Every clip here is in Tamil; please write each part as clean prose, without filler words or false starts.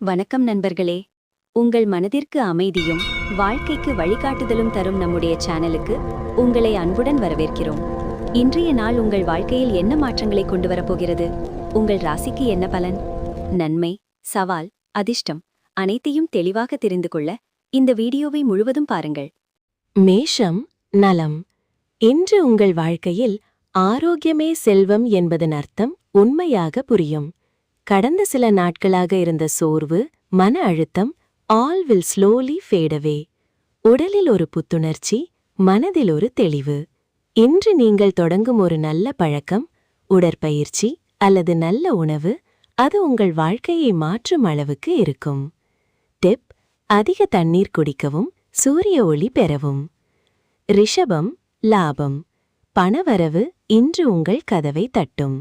வணக்கம் நண்பர்களே. உங்கள் மனதிற்கு அமைதியும் வாழ்க்கைக்கு வழிகாட்டுதலும் தரும் நம்முடைய சேனலுக்கு உங்களை அன்புடன் வரவேற்கிறோம். இன்றைய நாள் உங்கள் வாழ்க்கையில் என்ன மாற்றங்களை கொண்டு வரப்போகிறது? உங்கள் ராசிக்கு என்ன பலன்? நன்மை, சவால், அதிர்ஷ்டம் அனைத்தையும் தெளிவாக தெரிந்து கொள்ள இந்த வீடியோவை முழுவதும் பாருங்கள். மேஷம், நலம். இன்று உங்கள் வாழ்க்கையில் ஆரோக்கியமே செல்வம் என்பதன் அர்த்தம் உண்மையாக புரியும். கடந்த சில நாட்களாக இருந்த சோர்வு, மன அழுத்தம் ஆல் வில் ஸ்லோலி ஃபேட் அவே. உடலில் ஒரு புத்துணர்ச்சி, மனதில் ஒரு தெளிவு. இன்று நீங்கள் தொடங்கும் ஒரு நல்ல பழக்கம், உடற்பயிற்சி அல்லது நல்ல உணவு, அது உங்கள் வாழ்க்கையை மாற்றும் அளவுக்கு இருக்கும். டிப்: அதிக தண்ணீர் குடிக்கவும், சூரிய ஒளி பெறவும். ரிஷபம், லாபம். பணவரவு இன்று உங்கள் கதவை தட்டும்.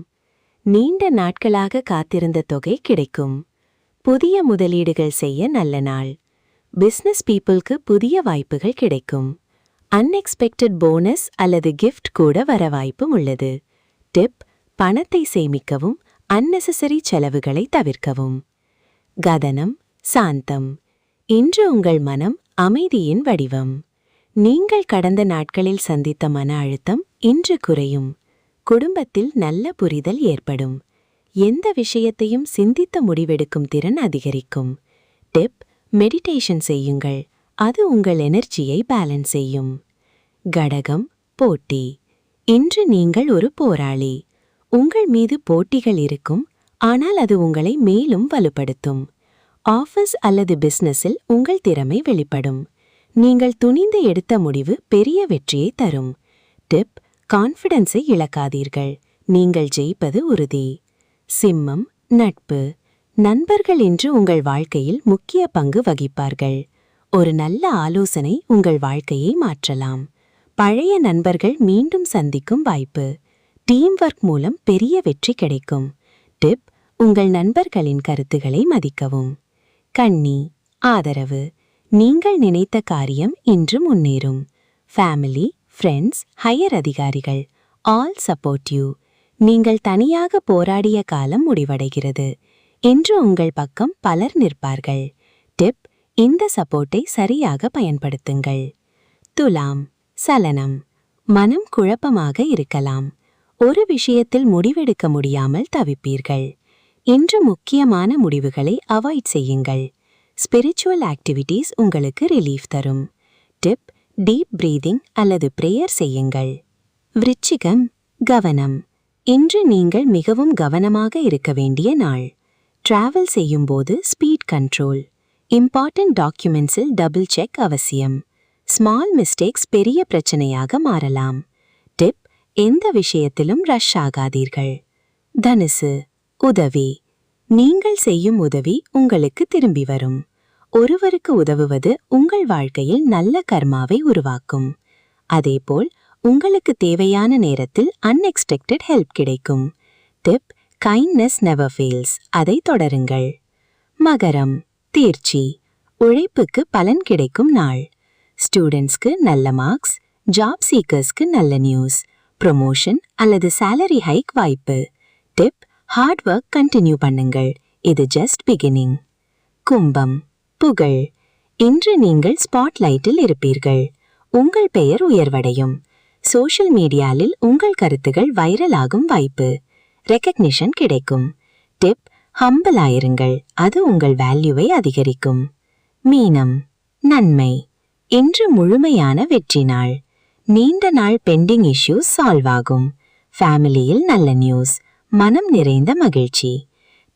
நீண்ட நாட்களாக காத்திருந்த தொகை கிடைக்கும். புதிய முதலீடுகள் செய்ய நல்ல நாள். பிசினஸ் பீப்புளுக்கு புதிய வாய்ப்புகள் கிடைக்கும். அன்எக்ஸ்பெக்டட் போனஸ் அல்லது கிஃப்ட் கூட வர வாய்ப்பும் உள்ளது. டிப்: பணத்தை சேமிக்கவும், அன்னெசசரி செலவுகளை தவிர்க்கவும். கதனம், சாந்தம். இன்று உங்கள் மனம் அமைதியின் வடிவம். நீங்கள் கடந்த நாட்களில் சந்தித்த மன அழுத்தம் இன்று குறையும். குடும்பத்தில் நல்ல புரிதல் ஏற்படும். எந்த விஷயத்தையும் சிந்தித்து முடிவெடுக்கும் திறன் அதிகரிக்கும். டிப்: மெடிடேஷன் செய்யுங்கள், அது உங்கள் எனர்ஜியை பேலன்ஸ் செய்யும். கடகம், போட்டி. இன்று நீங்கள் ஒரு போராளி. உங்கள் மீது போட்டிகள் இருக்கும், ஆனால் அது உங்களை மேலும் வலுப்படுத்தும். ஆஃபீஸ் அல்லது பிசினஸில் உங்கள் திறமை வெளிப்படும். நீங்கள் துணிந்து எடுத்த முடிவு பெரிய வெற்றியை தரும். டிப்: கான்ஃபிடன்ஸை இழக்காதீர்கள், நீங்கள் ஜெயிப்பது உறுதி. சிம்மம், நட்பு. நண்பர்கள் இன்று உங்கள் வாழ்க்கையில் முக்கிய பங்கு வகிப்பார்கள். ஒரு நல்ல ஆலோசனை உங்கள் வாழ்க்கையை மாற்றலாம். பழைய நண்பர்கள் மீண்டும் சந்திக்கும் வாய்ப்பு. டீம் ஒர்க் மூலம் பெரிய வெற்றி கிடைக்கும். டிப்: உங்கள் நண்பர்களின் கருத்துக்களை மதிக்கவும். கன்னி, ஆதரவு. நீங்கள் நினைத்த காரியம் இன்று முன்னேறும். ஃபேமிலி, ஃப்ரெண்ட்ஸ், ஹையர் அதிகாரிகள் ஆல் சப்போர்ட் யூ. நீங்கள் தனியாக போராடிய காலம் முடிவடைகிறது. இன்று உங்கள் பக்கம் பலர் நிற்பார்கள். டிப்: இந்த சப்போர்ட்டை சரியாக பயன்படுத்துங்கள். துலாம், சலனம். மனம் குழப்பமாக இருக்கலாம். ஒரு விஷயத்தில் முடிவெடுக்க முடியாமல் தவிப்பீர்கள். இன்று முக்கியமான முடிவுகளை அவாய்ட் செய்யுங்கள். ஸ்பிரிச்சுவல் ஆக்டிவிட்டீஸ் உங்களுக்கு ரிலீஃப் தரும். டிப்: டீப் பிரீதிங் அல்லது பிரேயர் செய்யுங்கள். விருச்சிகம், கவனம். இன்று நீங்கள் மிகவும் கவனமாக இருக்க வேண்டிய நாள். டிராவல் செய்யும்போது ஸ்பீட் கண்ட்ரோல். இம்பார்ட்டன்ட் டாக்குமெண்ட்ஸில் டபுள் செக் அவசியம். ஸ்மால் மிஸ்டேக்ஸ் பெரிய பிரச்சனையாக மாறலாம். டிப்: எந்த விஷயத்திலும் ரஷ் ஆகாதீர்கள். தனுசு, உதவி. நீங்கள் செய்யும் உதவி உங்களுக்கு திரும்பி வரும். ஒருவருக்கு உதவுவது உங்கள் வாழ்க்கையில் நல்ல கர்மாவை உருவாக்கும். அதேபோல் உங்களுக்கு தேவையான நேரத்தில் அன்எக்ஸ்பெக்டட் ஹெல்ப் கிடைக்கும். டிப்: கைண்ட்னஸ் நெவர் ஃபெயில்ஸ், அதை தொடருங்கள். மகரம், தேர்ச்சி. உழைப்புக்கு பலன் கிடைக்கும் நாள். ஸ்டூடெண்ட்ஸ்க்கு நல்ல மார்க்ஸ், ஜாப் சீக்கர்ஸ்க்கு நல்ல நியூஸ், ப்ரொமோஷன் அல்லது சேலரி ஹைக் வாய்ப்பு. டிப்: ஹார்ட் ஒர்க் கண்டினியூ பண்ணுங்கள், இது ஜஸ்ட் பிகினிங். கும்பம், புகழ். இன்று நீங்கள் ஸ்பாட்லைட்டில் இருப்பீர்கள். உங்கள் பெயர் உயர்வடையும். சோஷியல் மீடியாவில் உங்கள் கருத்துகள் வைரலாகும் வாய்ப்பு. ரெகக்னிஷன் கிடைக்கும். டிப்: ஹம்பிள் ஆயிருங்கள், அது உங்கள் வேல்யூவை அதிகரிக்கும். மீனம், நன்மை. இன்று முழுமையான வெற்றி நாள். நீண்ட நாள் பெண்டிங் இஷ்யூஸ் சால்வ் ஆகும். ஃபேமிலியில் நல்ல நியூஸ், மனம் நிறைந்த மகிழ்ச்சி.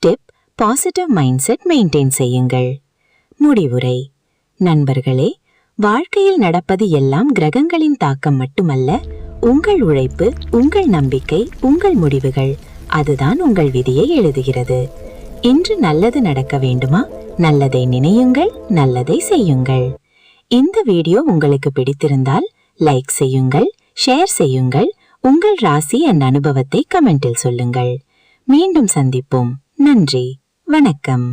Tip: positive mindset maintain செய்யுங்கள். முடிவுரை. நண்பர்களே, வாழ்க்கையில் நடப்பது எல்லாம் கிரகங்களின் தாக்கம் மட்டுமல்ல, உங்கள் உழைப்பு, உங்கள் நம்பிக்கை, உங்கள் முடிவுகள், அதுதான் உங்கள் விதியை எழுதுகிறது. இன்று நல்லது நடக்க வேண்டுமா? நல்லதை நினையுங்கள், நல்லதை செய்யுங்கள். இந்த வீடியோ உங்களுக்கு பிடித்திருந்தால் லைக் செய்யுங்கள், ஷேர் செய்யுங்கள். உங்கள் ராசி என் அனுபவத்தை கமெண்டில் சொல்லுங்கள். மீண்டும் சந்திப்போம். நன்றி, வணக்கம்.